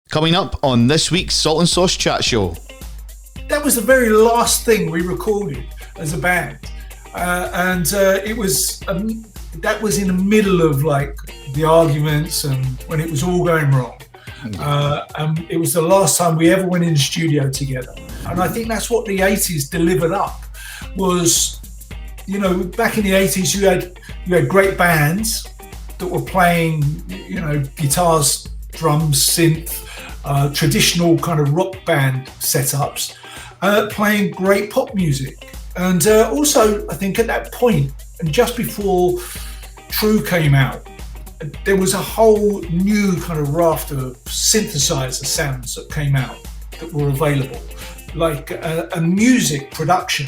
Coming up on this week's Salt and Sauce Chat Show. That was the very last thing we recorded as a band, and it was that was in the middle of like the arguments and when it was all going wrong. And it was the last time we ever went in the studio together, and I think that's what the 80s delivered up. Was, you know, back in the 80s you had great bands that were playing, you know, guitars, drums, synth, traditional kind of rock band setups, playing great pop music. And also, I think at that point, and just before True came out, there was a whole new kind of raft of synthesizer sounds that came out that were available. Like a music production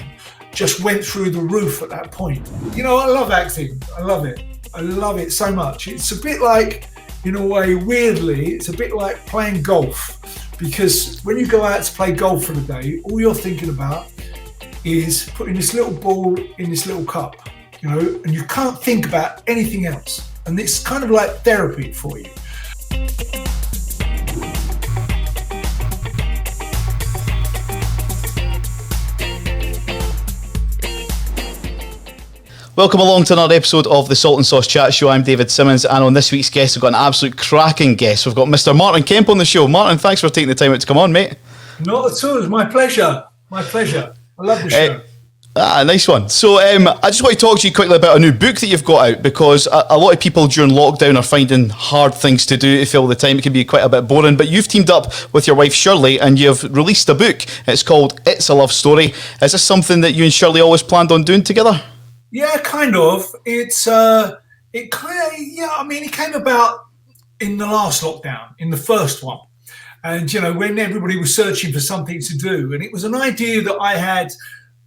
just went through the roof at that point. You know, I love acting. I love it. I love it so much. It's a bit like, in a way, weirdly, it's a bit like playing golf, because when you go out to play golf for the day, all you're thinking about is putting this little ball in this little cup, you know, and you can't think about anything else. And it's kind of like therapy for you. Welcome along to another episode of the Salt and Sauce Chat Show. I'm David Simmons, and on this week's guest, we've got an absolute cracking guest. We've got Mr. Martin Kemp on the show. Martin, thanks for taking the time out to come on, mate. Not at all. It's my pleasure. My pleasure. I love the show. Nice one. So I just want to talk to you quickly about a new book that you've got out, because a lot of people during lockdown are finding hard things to do to fill the time. It can be quite a bit boring, but you've teamed up with your wife Shirley and you've released a book. It's called It's a Love Story. Is this something that you and Shirley always planned on doing together? Yeah, kind of. It came about in the last lockdown, in the first one. And, you know, when everybody was searching for something to do. And it was an idea that I had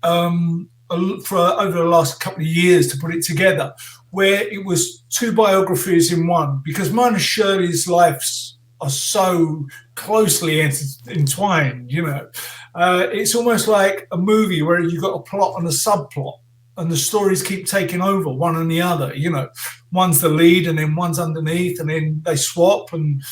for over the last couple of years to put it together, where it was two biographies in one, because mine and Shirley's lives are so closely entwined, you know. It's almost like a movie where you've got a plot and a subplot, and the stories keep taking over one and the other, you know. One's the lead and then one's underneath, and then they swap, and,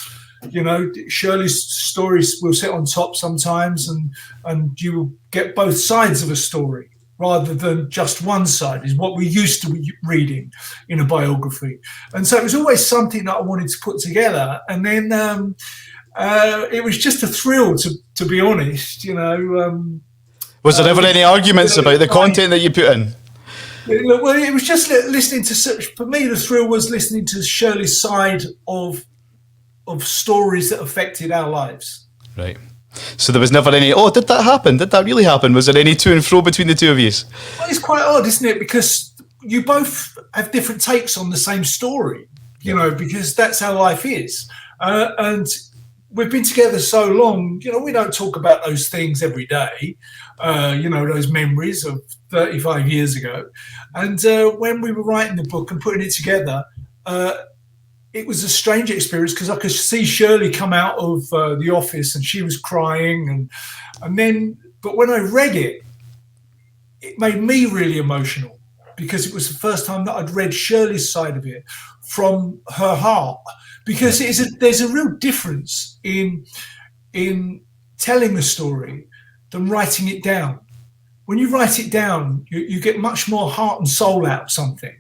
you know, Shirley's stories will sit on top sometimes, and you will get both sides of a story rather than just one side, is what we used to be reading in a biography. And so it was always something that I wanted to put together. And then it was just a thrill, to be honest, you know. Was there ever any arguments about the content that you put in? Well, it was just listening to, for me, the thrill was listening to Shirley's side of stories that affected our lives. Right. So there was never any, did that happen? Did that really happen? Was there any to and fro between the two of you? Well, it's quite odd, isn't it? Because you both have different takes on the same story, you know, because that's how life is. And we've been together so long, you know, we don't talk about those things every day, you know, those memories of 35 years ago. And when we were writing the book and putting it together, it was a strange experience, because I could see Shirley come out of the office and she was crying. And then, but when I read it, it made me really emotional, because it was the first time that I'd read Shirley's side of it from her heart. Because there's a real difference in telling a story than writing it down. When you write it down, you get much more heart and soul out of something,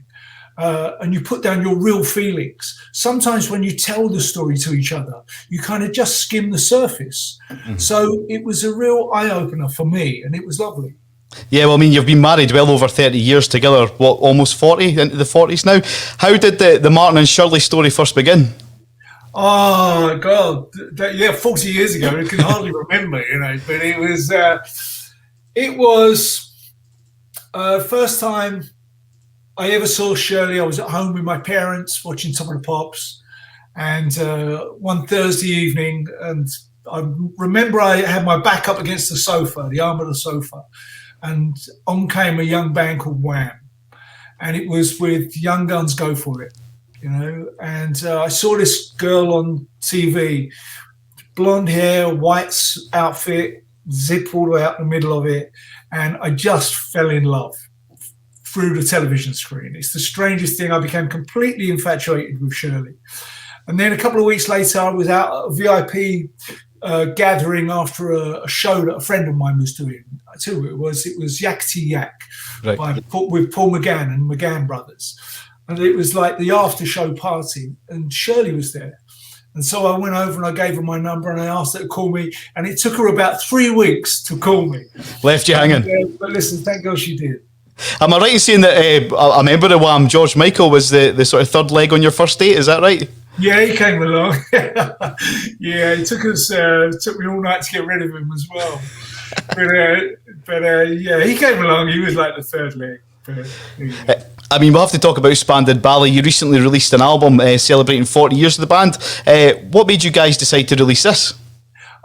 and you put down your real feelings. Sometimes when you tell the story to each other, you kind of just skim the surface. Mm-hmm. So it was a real eye-opener for me, and it was lovely. Yeah, well, I mean, you've been married well over 30 years together, what, almost 40, into the 40s now. How did the Martin and Shirley story first begin? Oh, God, 40 years ago. I can hardly remember, you know, but it was first time I ever saw Shirley. I was at home with my parents watching Top of the Pops, and one Thursday evening, and I remember I had my back up against the sofa, the arm of the sofa, and on came a young band called Wham, and it was with Young Guns Go For It, you know, and I saw this girl on TV, blonde hair, white outfit, zip all the way out the middle of it, and I just fell in love through the television screen. It's the strangest thing. I became completely infatuated with Shirley. And then a couple of weeks later, I was out at a VIP gathering after a show that a friend of mine was doing. I tell you who it was Yakety Yak Right. with Paul McGann and McGann Brothers. And it was like the after show party, and Shirley was there. And so I went over and I gave her my number and I asked her to call me. And it took her about 3 weeks to call me. Left you hanging. But listen, thank God she did. Am I right in saying that a member of Wham, George Michael, was the sort of third leg on your first date? Is that right? Yeah, he came along. Yeah, it took me all night to get rid of him as well. But yeah, he came along. He was like the third leg. But, yeah. I mean, we'll have to talk about Spandau Ballet. You recently released an album celebrating 40 years of the band. What made you guys decide to release this?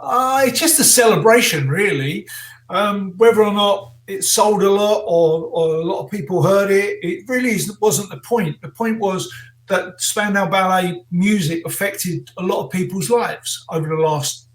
It's just a celebration, really. Whether or not it sold a lot or a lot of people heard it, it really wasn't the point. The point was that Spandau Ballet music affected a lot of people's lives over the last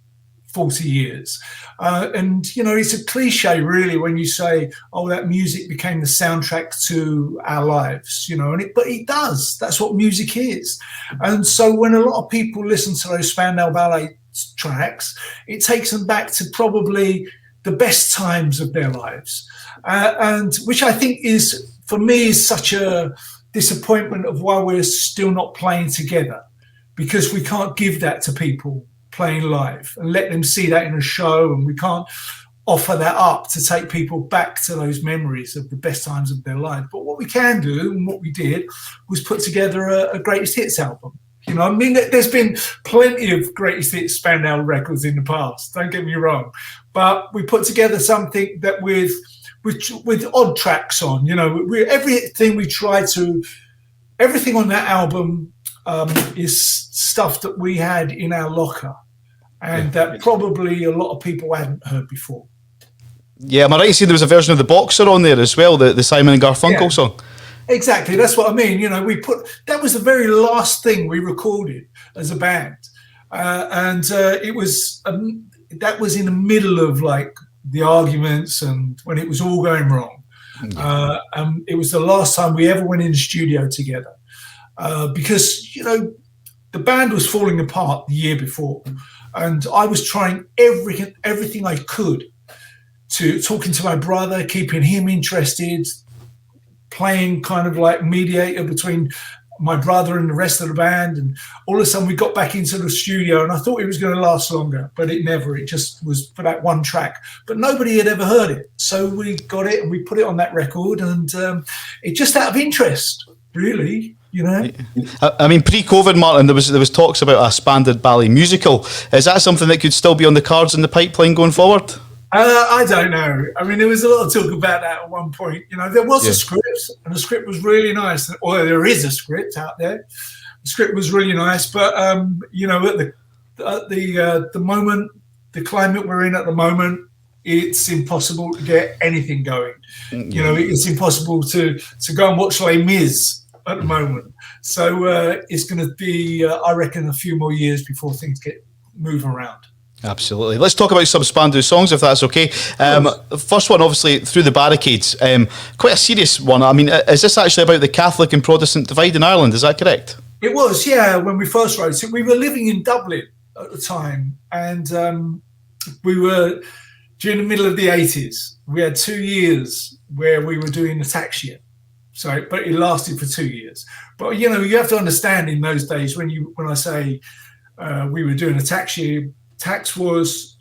40 years. And, you know, it's a cliche, really, when you say, oh, that music became the soundtrack to our lives, you know, but it does. That's what music is. And so when a lot of people listen to those Spandau Ballet tracks, it takes them back to probably the best times of their lives. And which I think is, for me, is such a disappointment of why we're still not playing together, because we can't give that to people playing live and let them see that in a show, and we can't offer that up to take people back to those memories of the best times of their life. But what we can do, and what we did, was put together a greatest hits album. You know, I mean, there's been plenty of greatest hits Spandau records in the past, don't get me wrong, but we put together something that with odd tracks on, you know, everything on that album is stuff that we had in our locker, and that probably a lot of people hadn't heard before. Yeah, am I right to say there was a version of The Boxer on there as well, the Simon and Garfunkel song? Exactly, that's what I mean. You know, that was the very last thing we recorded as a band, and it was that was in the middle of like the arguments and when it was all going wrong. And it was the last time we ever went in the studio together, because, you know, the band was falling apart the year before, and I was trying everything I could to talking to my brother, keeping him interested, playing kind of like mediator between my brother and the rest of the band. And all of a sudden we got back into the studio, and I thought it was going to last longer, but it never. It just was for that one track, but nobody had ever heard it. So we got it and we put it on that record, and it just out of interest, really. You know, I mean, pre-COVID, Martin, there was talks about a Spandau Ballet musical. Is that something that could still be on the cards in the pipeline going forward? I don't know. I mean, there was a lot of talk about that at one point. You know, there was a script, and the script was really nice. Or there is a script out there. The script was really nice, but you know, at the moment, the climate we're in at the moment, it's impossible to get anything going. You know, it's impossible to go and watch Les Mis at the moment. So it's going to be, I reckon, a few more years before things move around. Absolutely. Let's talk about some Spandau songs, if that's okay. The first one, obviously, Through the Barricades. Quite a serious one. I mean, is this actually about the Catholic and Protestant divide in Ireland? Is that correct? It was, yeah. When we first wrote it, we were living in Dublin at the time, and we were during the middle of the 80s. We had 2 years where we were doing the tax year. So, but it lasted for 2 years. But, you know, you have to understand in those days when I say we were doing a tax year, tax was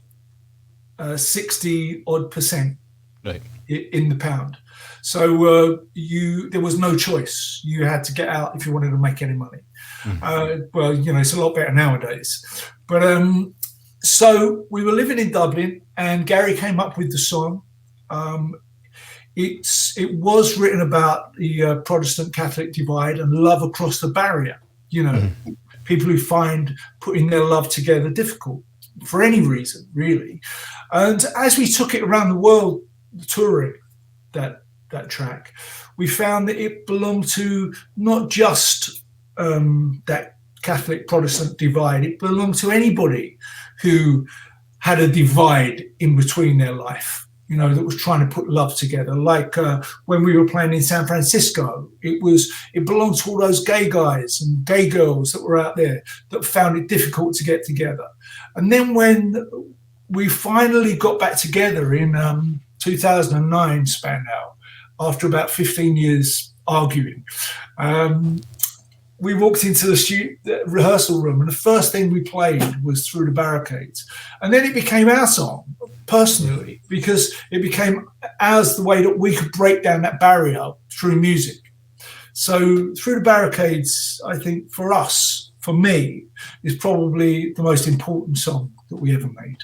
60 odd % right in the pound. So there was no choice. You had to get out if you wanted to make any money. Well, you know, it's a lot better nowadays. But so we were living in Dublin, and Gary came up with the song. It was written about the Protestant Catholic divide and love across the barrier. You know, people who find putting their love together difficult for any reason, really. And as we took it around the world, touring that track, we found that it belonged to not just that Catholic Protestant divide. It belonged to anybody who had a divide in between their life. that was trying to put love together. Like when we were playing in San Francisco, it belonged to all those gay guys and gay girls that were out there that found it difficult to get together. And then when we finally got back together in 2009, Spandau, after about 15 years arguing, we walked into the rehearsal room, and the first thing we played was Through the Barricades. And then it became our song, personally, because it became ours, the way that we could break down that barrier through music. So Through the Barricades, I think for us, for me, is probably the most important song that we ever made.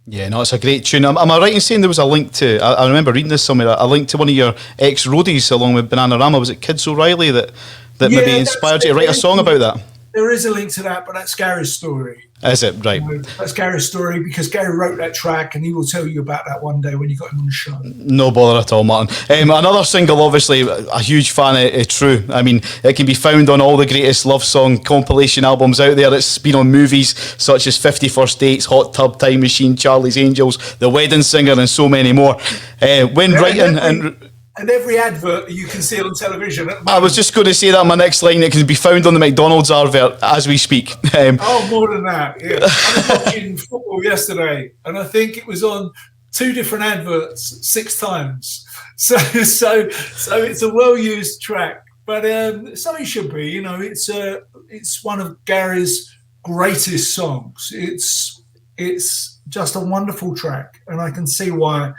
Yeah, no, it's a great tune. Am I right in saying there was a link to, I remember reading this somewhere, a link to one of your ex-roadies along with Bananarama? Was it Kids O'Reilly that maybe inspired you to write a song about that? There is a link to that, but that's Gary's story. Is it? Right. That's Gary's story, because Gary wrote that track, and he will tell you about that one day when you got him on the show. No bother at all, Martin. Another single, obviously, a huge fan of True. I mean, it can be found on all the greatest love song compilation albums out there. It's been on movies such as 50 First Dates, Hot Tub Time Machine, Charlie's Angels, The Wedding Singer, and so many more. When writing... And every advert you can see on television. I was just going to say that in my next line. It can be found on the McDonald's advert as we speak. More than that. Yeah. I was watching football yesterday, and I think it was on 2 different adverts 6 times. So it's a well-used track, but so it should be. It's one of Gary's greatest songs. It's just a wonderful track, and I can see why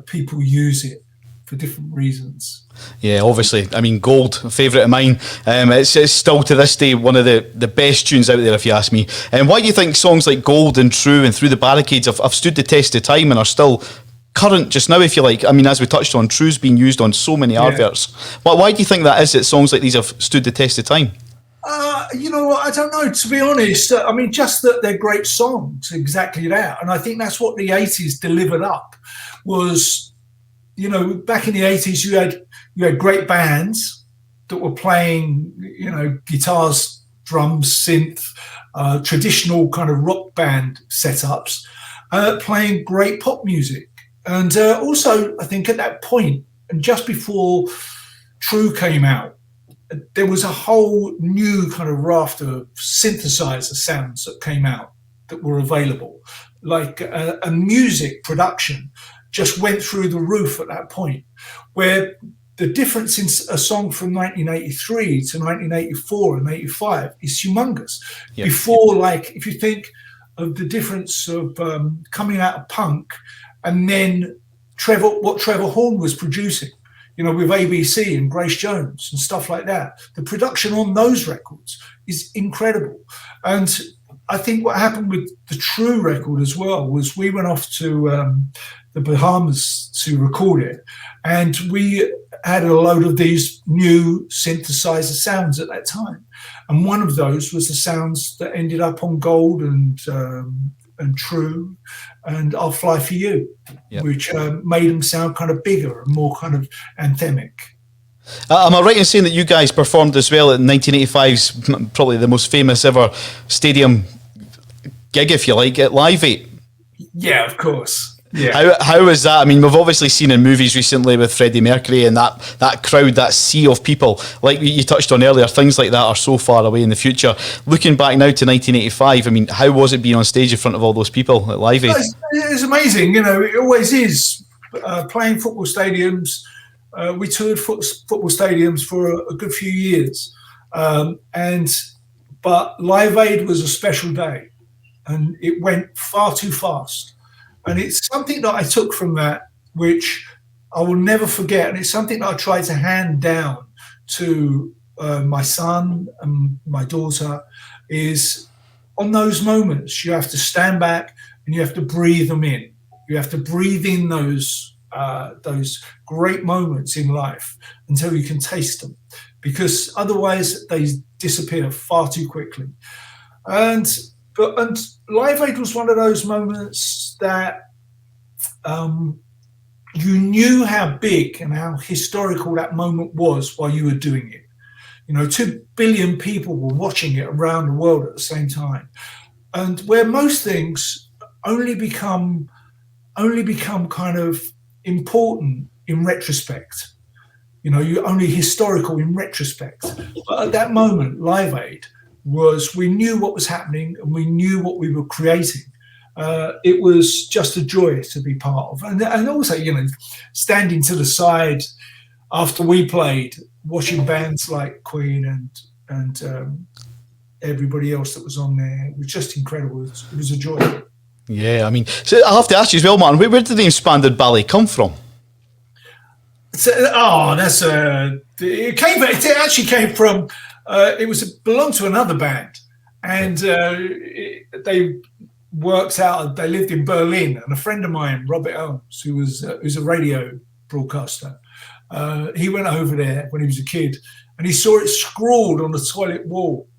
people use it for different reasons. Yeah, obviously. I mean, Gold, a favourite of mine. It's still to this day one of the best tunes out there, if you ask me. And why do you think songs like Gold and True and Through the Barricades have stood the test of time and are still current just now, if you like? I mean, as we touched on, True's been used on so many adverts. Why do you think that is, that songs like these have stood the test of time? You know what? I don't know, to be honest. I mean, just that they're great songs, exactly that. And I think that's what the 80s delivered up was... back in the 80s, you had great bands that were playing, guitars, drums, synth, traditional kind of rock band setups, playing great pop music. And also, I think at that point, and just before True came out, there was a whole new kind of raft of synthesizer sounds that came out that were available, like a music production just went through the roof at that point, where the difference in a song from 1983 to 1984 and 85 is humongous. Yep. Before, like, if you think of the difference of coming out of punk and then what Trevor Horn was producing, with ABC and Grace Jones and stuff like that, the production on those records is incredible. And I think what happened with the True record as well was we went off to the Bahamas to record it, and we had a load of these new synthesizer sounds at that time, and one of those was the sounds that ended up on Gold and True and I'll Fly For You, which made them sound kind of bigger and more kind of anthemic. Am I right in saying that you guys performed as well at 1985's probably the most famous ever stadium gig, if you like, at Live 8? Yeah, of course. Yeah. How was that? I mean, we've obviously seen in movies recently with Freddie Mercury and that crowd, that sea of people, like you touched on earlier, things like that are so far away in the future. Looking back now to 1985, I mean, how was it being on stage in front of all those people at Live Aid? It's amazing, it always is. Playing football stadiums, we toured football stadiums for a good few years, but Live Aid was a special day, and it went far too fast. And it's something that I took from that, which I will never forget. And it's something that I try to hand down to my son and my daughter, is on those moments, you have to stand back and you have to breathe them in. You have to breathe in those great moments in life until you can taste them, because otherwise they disappear far too quickly. And Live Aid was one of those moments that you knew how big and how historical that moment was while you were doing it. 2 billion people were watching it around the world at the same time. And where most things only become kind of important in retrospect. You know, you're only historical in retrospect. But at that moment, Live Aid we knew what was happening and we knew what we were creating. It was just a joy to be part of. And also, you know, standing to the side after we played, watching bands like Queen and everybody else that was on there, it was just incredible. It was a joy. Yeah, I mean, so I have to ask you as well, Martin, where did the name Spandau Ballet come from? It actually came from, it belonged to another band, and they worked out, they lived in Berlin, and a friend of mine, Robert Holmes, who's a radio broadcaster, he went over there when he was a kid, and he saw it scrawled on the toilet wall,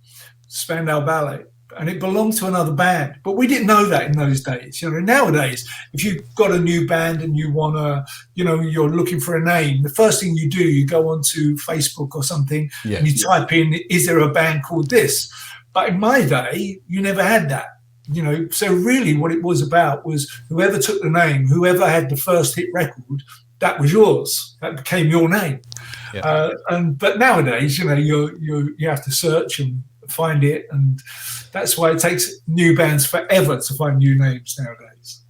Spandau Ballet, and it belonged to another band. But we didn't know that in those days. You know, nowadays, if you've got a new band and you want to, you know, you're looking for a name, the first thing you do, you go onto Facebook or something and you type in, is there a band called this? But in my day, you never had that. You know, so really what it was about was whoever took the name, whoever had the first hit record, that was yours. That became your name. Yeah. But nowadays, you know, you have to search and find it, and that's why it takes new bands forever to find new names nowadays.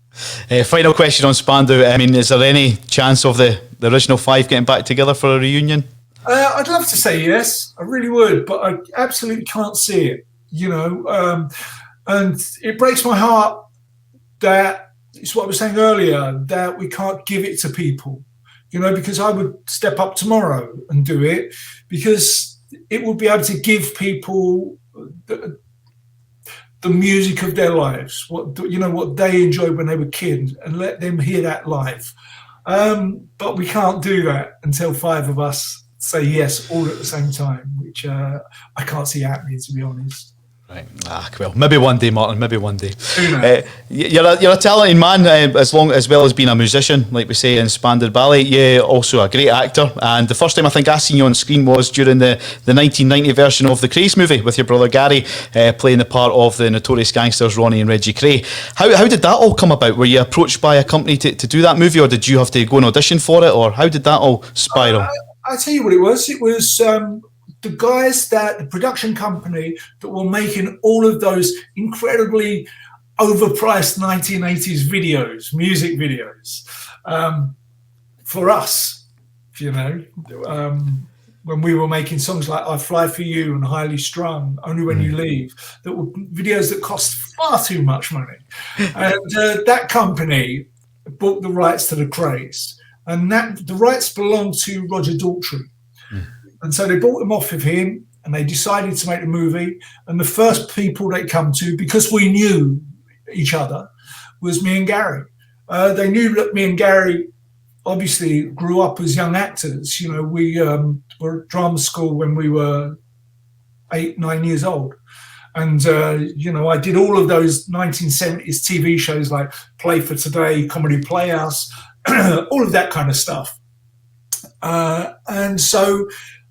Final question on Spandau. I mean, is there any chance of the original five getting back together for a reunion? I'd love to say yes, I really would, but I absolutely can't see it. You know, and it breaks my heart that it's what I was saying earlier, that we can't give it to people. You know, because I would step up tomorrow and do it, because it would be able to give people the music of their lives, what they enjoyed when they were kids, and let them hear that live. But we can't do that until five of us say yes all at the same time, which I can't see happening, to be honest. Right. Well, maybe one day, Martin. Maybe one day. You're a talented man, as well as being a musician, like we say in Spandau Ballet. You're also a great actor. And the first time I think I seen you on screen was during the 1990 version of the Craze movie with your brother Gary, playing the part of the notorious gangsters Ronnie and Reggie Kray. How did that all come about? Were you approached by a company to do that movie, or did you have to go and audition for it, or how did that all spiral? I'll tell you what it was. It was the guys, the production company that were making all of those incredibly overpriced 1980s videos, music videos, for us, you know, when we were making songs like I Fly For You and Highly Strung, Only When You Leave, that were videos that cost far too much money. And that company bought the rights to the Craze, and the rights belonged to Roger Daltrey. And so they bought them off of him, and they decided to make a movie. And the first people they come to, because we knew each other, was me and Gary. They knew that me and Gary obviously grew up as young actors. You know, we were at drama school when we were 8, 9 years old. And, you know, I did all of those 1970s TV shows like Play for Today, Comedy Playhouse, all of that kind of stuff. And so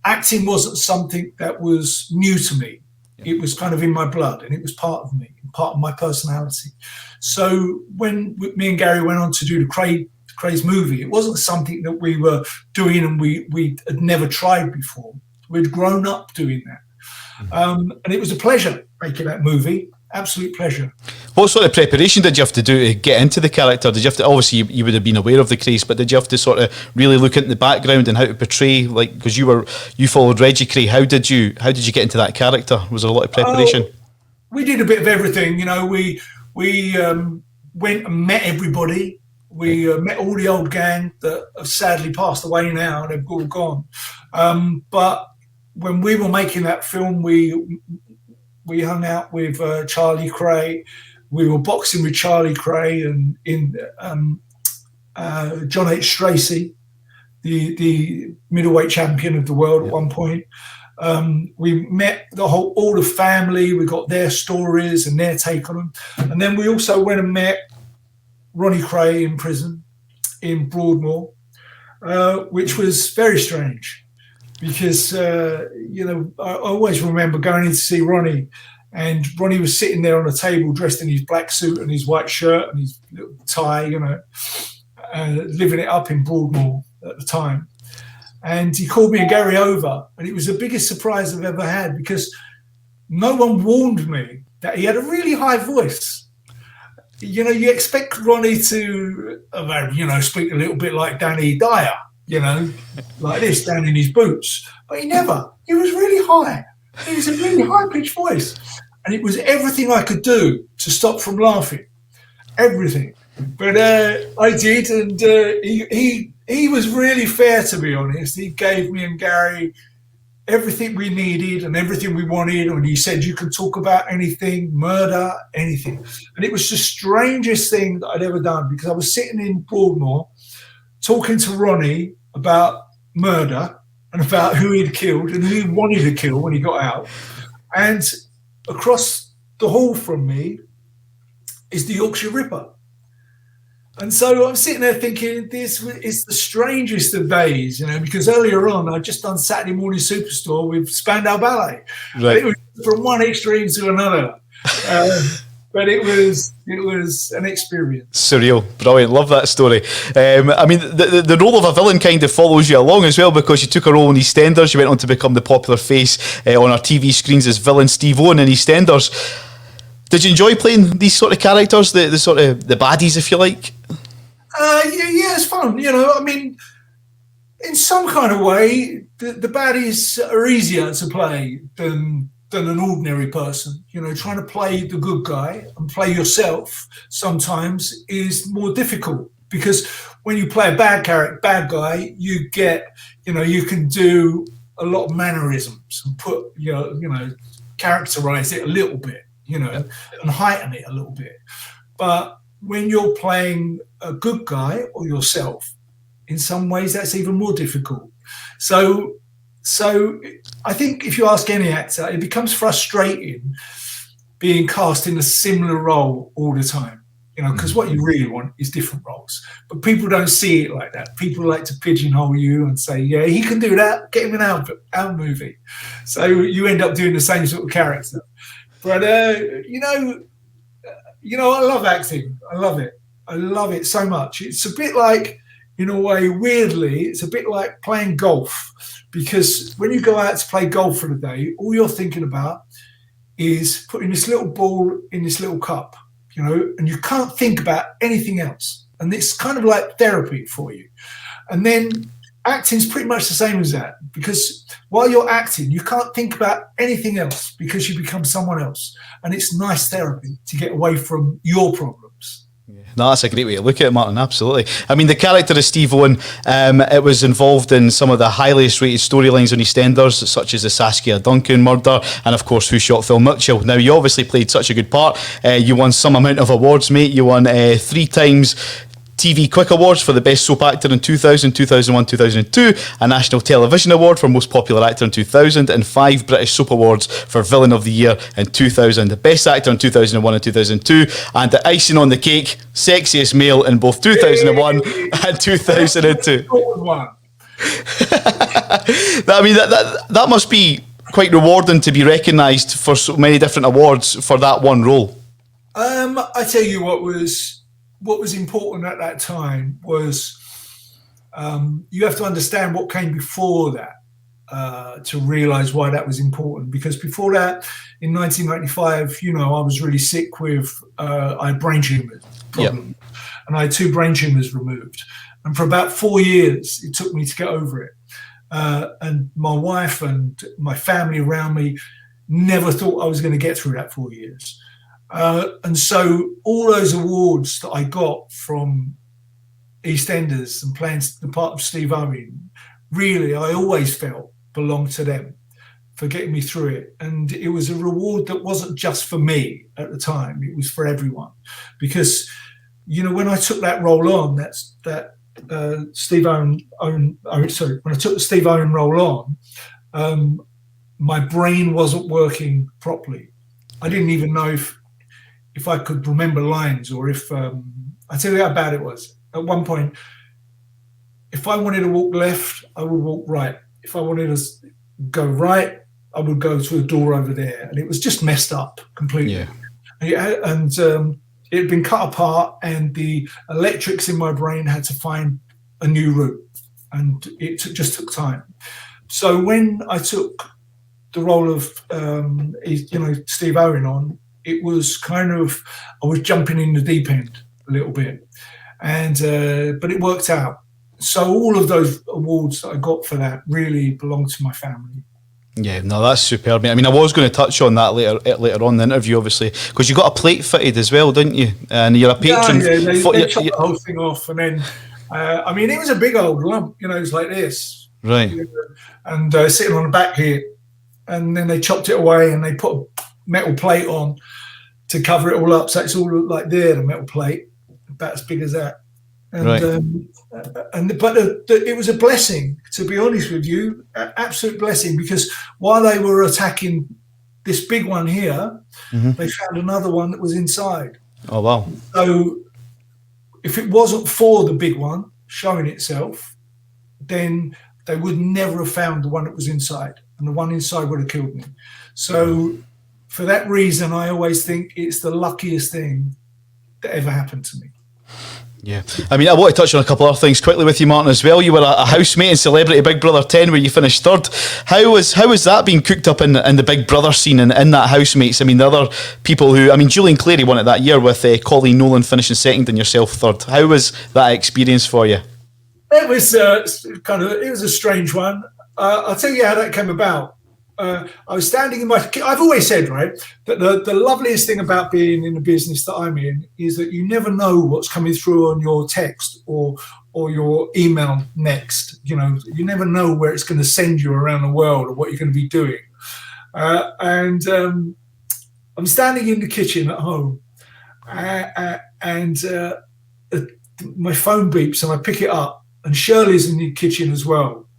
acting wasn't something that was new to me. It was kind of in my blood, and it was part of me, part of my personality. So when me and Gary went on to do the Craze movie, it wasn't something that we were doing and we had never tried before. We'd grown up doing that. And it was a pleasure making that movie. Absolute pleasure. What sort of preparation did you have to do to get into the character? Did you have to, obviously you would have been aware of the Craze, but did you have to sort of really look into the background and how to portray, like, because you followed Reggie Kray, how did you get into that character? Was there a lot of preparation? We did a bit of everything, you know. We went and met everybody. We met all the old gang that have sadly passed away now. They've all gone. But when we were making that film, we hung out with Charlie Kray. We were boxing with Charlie Kray and in John H. Stracey, the middleweight champion of the world at one point. We met all the family. We got their stories and their take on them. And then we also went and met Ronnie Kray in prison in Broadmoor, which was very strange. Because, you know, I always remember going in to see Ronnie, and Ronnie was sitting there on a table dressed in his black suit and his white shirt and his little tie, you know. living it up in Broadmoor at the time. And he called me and Gary over, and it was the biggest surprise I've ever had, because no one warned me that he had a really high voice. You know, you expect Ronnie to, speak a little bit like Danny Dyer, like this, down in his boots. But he never. He was really high. He was a really high-pitched voice. And it was everything I could do to stop from laughing. Everything. But I did, and he was really fair, to be honest. He gave me and Gary everything we needed and everything we wanted, and he said, you can talk about anything, murder, anything. And it was the strangest thing that I'd ever done, because I was sitting in Broadmoor talking to Ronnie about murder and about who he'd killed and who he wanted to kill when he got out. And across the hall from me is the Yorkshire Ripper. And so I'm sitting there thinking, this is the strangest of days, because earlier on I'd just done Saturday Morning Superstore with Spandau Ballet. Right. It was from one extreme to another. But it was an experience. Surreal. Brilliant. Love that story. The role of a villain kind of follows you along as well, because you took a role in EastEnders. You went on to become the popular face on our TV screens as villain Steve Owen in EastEnders. Did you enjoy playing these sort of characters, the sort of the baddies, if you like? Yeah, it's fun. In some kind of way, the baddies are easier to play than an ordinary person. Trying to play the good guy and play yourself sometimes is more difficult, because when you play a bad guy, you get, you can do a lot of mannerisms and put, characterize it a little bit. And heighten it a little bit. But when you're playing a good guy or yourself, in some ways that's even more difficult. So I think if you ask any actor, it becomes frustrating being cast in a similar role all the time, because what you really want is different roles. But people don't see it like that. People like to pigeonhole you and say, yeah, he can do that, get him an our movie. So you end up doing the same sort of character. But, I love acting. I love it. I love it so much. It's a bit like, in a way, weirdly, it's a bit like playing golf. Because when you go out to play golf for the day, all you're thinking about is putting this little ball in this little cup, and you can't think about anything else. And it's kind of like therapy for you. And then acting's pretty much the same as that, because while you're acting, you can't think about anything else, because you become someone else. And it's nice therapy to get away from your problems. Yeah. No, that's a great way to look at it, Martin, absolutely. The character of Steve Owen, it was involved in some of the highest rated storylines on EastEnders, such as the Saskia Duncan murder, and of course, Who Shot Phil Mitchell. Now, you obviously played such a good part. You won some amount of awards, mate. You won 3 times TV Quick Awards for the Best Soap Actor in 2000, 2001, 2002, a National Television Award for Most Popular Actor in 2000, and 5 British Soap Awards for Villain of the Year in 2000, the Best Actor in 2001 and 2002, and the icing on the cake, Sexiest Male in both 2001 and 2002. That must be quite rewarding to be recognised for so many different awards for that one role. I tell you what was important at that time was you have to understand what came before that to realise why that was important. Because before that, in 1995, I was really sick with I had brain tumour problem, and I had 2 brain tumours removed. And for about 4 years, it took me to get over it. And my wife and my family around me never thought I was going to get through that 4 years. And so all those awards that I got from EastEnders and playing the part of Steve Owen, really, I always felt belonged to them for getting me through it. And it was a reward that wasn't just for me at the time, it was for everyone. Because, when I took that role on, when I took the Steve Owen role on, my brain wasn't working properly. I didn't even know if I could remember lines, or if I tell you how bad it was. At one point, if I wanted to walk left, I would walk right. If I wanted to go right, I would go to a door over there, and it was just messed up completely. Yeah. And it had been cut apart, and the electrics in my brain had to find a new route, and it just took time. So when I took the role of Steve Owen on, it was kind of, I was jumping in the deep end a little bit, and but it worked out. So all of those awards that I got for that really belong to my family. Yeah, no, that's superb, mate. I mean, I was going to touch on that later on in the interview, obviously, because you got a plate fitted as well, didn't you? And you're a patron. Yeah, they chopped the whole thing off, and then, I mean, it was a big old lump, it was like this. Right. And sitting on the back here, and then they chopped it away, and they put a metal plate on to cover it all up, so it's all like there, the metal plate, about as big as that. And, right. But it was a blessing, to be honest with you, absolute blessing, because while they were attacking this big one here, they found another one that was inside. Oh, wow. So if it wasn't for the big one showing itself, then they would never have found the one that was inside, and the one inside would have killed me. So for that reason, I always think it's the luckiest thing that ever happened to me. Yeah, I mean, I want to touch on a couple other things quickly with you, Martin, as well. You were a housemate in Celebrity Big Brother 10, where you finished third. How was that being cooked up in the Big Brother scene and in that housemates? I mean, the other people who, I mean, Julian Clary won it that year with Colleen Nolan finishing second and yourself third. How was that experience for you? It was it was a strange one. I'll tell you how that came about. I was standing in I've always said, right, that the loveliest thing about being in the business that I'm in is that you never know what's coming through on your text or your email next. You never know where it's going to send you around the world or what you're going to be doing. And I'm standing in the kitchen at home, and my phone beeps, and I pick it up, and Shirley's in the kitchen as well,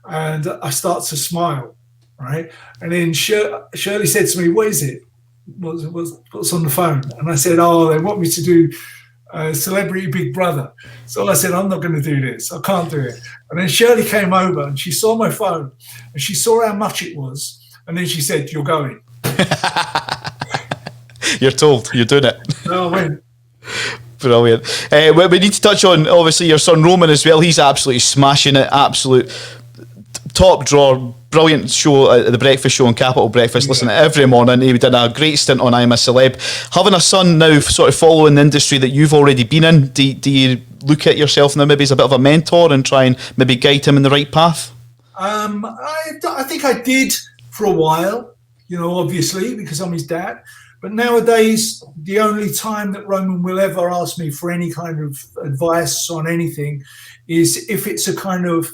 and I start to smile. Right, and then Shirley said to me, "What is it? What's on the phone?" And I said, "Oh, they want me to do Celebrity Big Brother." So I said, "I'm not going to do this. I can't do it." And then Shirley came over and she saw my phone and she saw how much it was, and then she said, "You're going." You're told. You're doing it. No, I went. Brilliant. We need to touch on, obviously, your son Roman as well. He's absolutely smashing it. Absolute top drawer. Brilliant show at the breakfast show on Capital Breakfast. Yeah. Listen to every morning. He did a great stint on I'm a Celeb. Having a son now sort of following the industry that you've already been in, do you look at yourself now maybe as a bit of a mentor and try and maybe guide him in the right path? I think I did for a while, obviously, because I'm his dad. But nowadays, the only time that Roman will ever ask me for any kind of advice on anything is if it's a kind of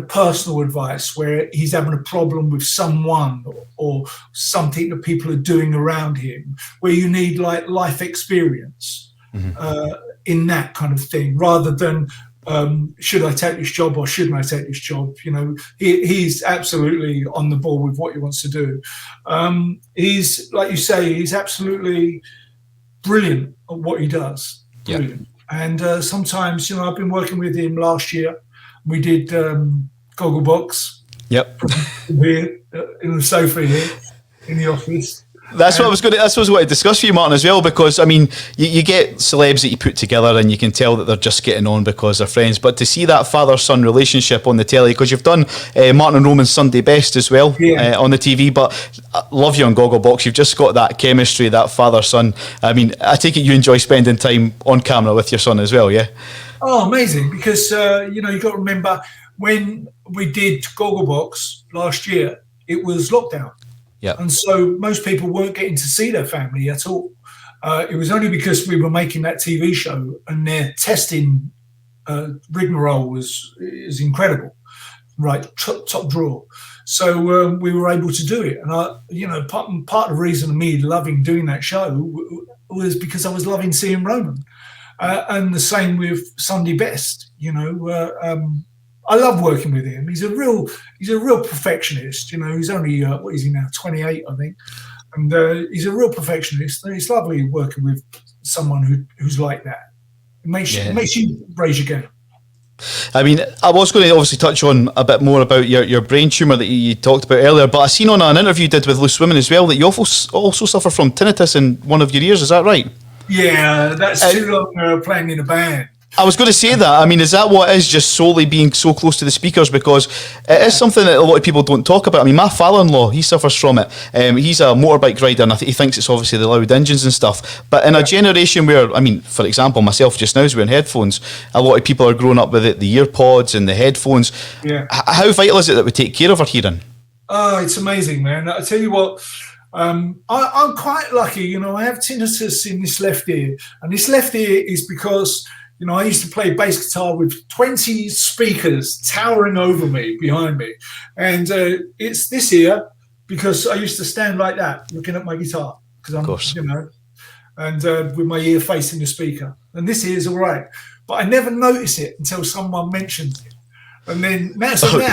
personal advice where he's having a problem with someone or something that people are doing around him, where you need like life experience in that kind of thing, rather than should I take this job or shouldn't I take this job? He's absolutely on the ball with what he wants to do. He's, like you say, he's absolutely brilliant at what he does. Brilliant. Yep. And sometimes, I've been working with him last year. We did Gogglebox. Yep. Here in the sofa here in the office. That's what I was going to discuss with you, Martin, as well, because I mean, you get celebs that you put together and you can tell that they're just getting on because they're friends. But to see that father-son relationship on the telly, because you've done Martin and Roman's Sunday Best as well on the TV, but I love you on Gogglebox. You've just got that chemistry, that father-son. I mean, I take it you enjoy spending time on camera with your son as well, yeah? Oh, amazing! Because you got to remember when we did Gogglebox last year, it was lockdown, and so most people weren't getting to see their family at all. It was only because we were making that TV show, and their testing rigmarole is incredible, right? Top drawer. So we were able to do it, and part of the reason of me loving doing that show was because I was loving seeing Roman. And the same with Sunday Best. I love working with him. He's a real perfectionist. He's only what is he now? 28, I think, and he's a real perfectionist. And it's lovely working with someone who's like that. It makes you raise your game. I mean, I was going to obviously touch on a bit more about your brain tumour that you talked about earlier, but I seen on an interview you did with Loose Women as well that you also suffer from tinnitus in one of your ears. Is that right? Yeah, that's too long playing in a band. I was going to say that. I mean, is that what it is, just solely being so close to the speakers? Because it is something that a lot of people don't talk about. I mean, my father-in-law, he suffers from it. He's a motorbike rider, and he thinks it's obviously the loud engines and stuff. But in a generation where, I mean, for example, myself just now is wearing headphones, a lot of people are growing up with the ear pods and the headphones. Yeah. How vital is it that we take care of our hearing? Oh, it's amazing, man. I tell you what, I'm quite lucky. You know, I have tinnitus in this left ear, and this left ear is because, you know, I used to play bass guitar with 20 speakers towering over me, behind me. And it's this ear because I used to stand like that, looking at my guitar. Because I'm, you know, and with my ear facing the speaker. And this ear is all right. But I never notice it until someone mentions it. And then now, sorry.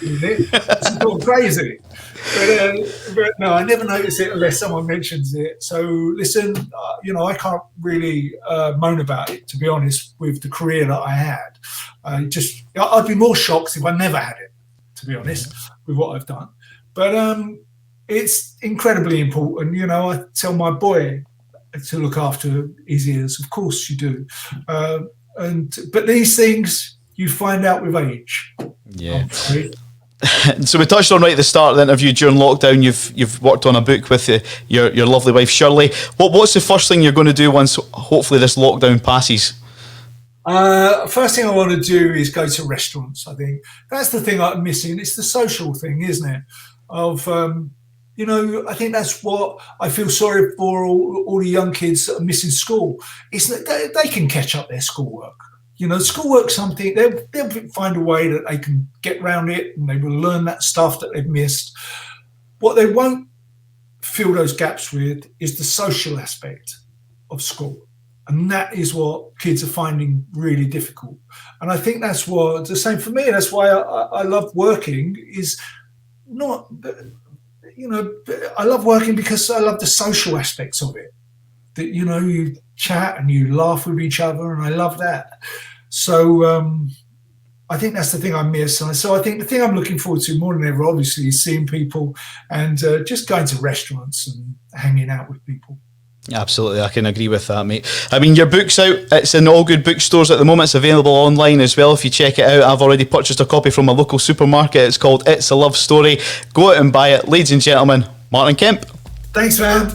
It's all crazy. But no, I never notice it unless someone mentions it. So listen, you know, I can't really moan about it, to be honest, with the career that I had. I'd be more shocked if I never had it, to be honest, with what I've done. But it's incredibly important. You know, I tell my boy to look after his ears. Of course you do. But these things you find out with age. Yeah. So we touched on right at the start of the interview, during lockdown, you've worked on a book with your lovely wife Shirley. What's the first thing you're going to do once hopefully this lockdown passes? First thing I want to do is go to restaurants. I think that's the thing I'm missing. It's the social thing, isn't it? Of you know, I think that's what I feel sorry for all the young kids that are missing school. It's that they can catch up their schoolwork. You know, schoolwork's something, they'll find a way that they can get around it, and they will learn that stuff that they've missed. What they won't fill those gaps with is the social aspect of school. And that is what kids are finding really difficult. And I think that's what, the same for me, that's why I love working, is not, you know, I love working because I love the social aspects of it. That, you know, you chat and you laugh with each other, and I love that. So I think that's the thing I miss. And so I think the thing I'm looking forward to more than ever, obviously, is seeing people and just going to restaurants and hanging out with people. Absolutely, I can agree with that, mate. I mean, your book's out. It's in all good bookstores at the moment. It's available online as well if you check it out. I've already purchased a copy from a local supermarket. It's called It's a Love Story. Go out and buy it. Ladies and gentlemen, Martin Kemp. Thanks, man.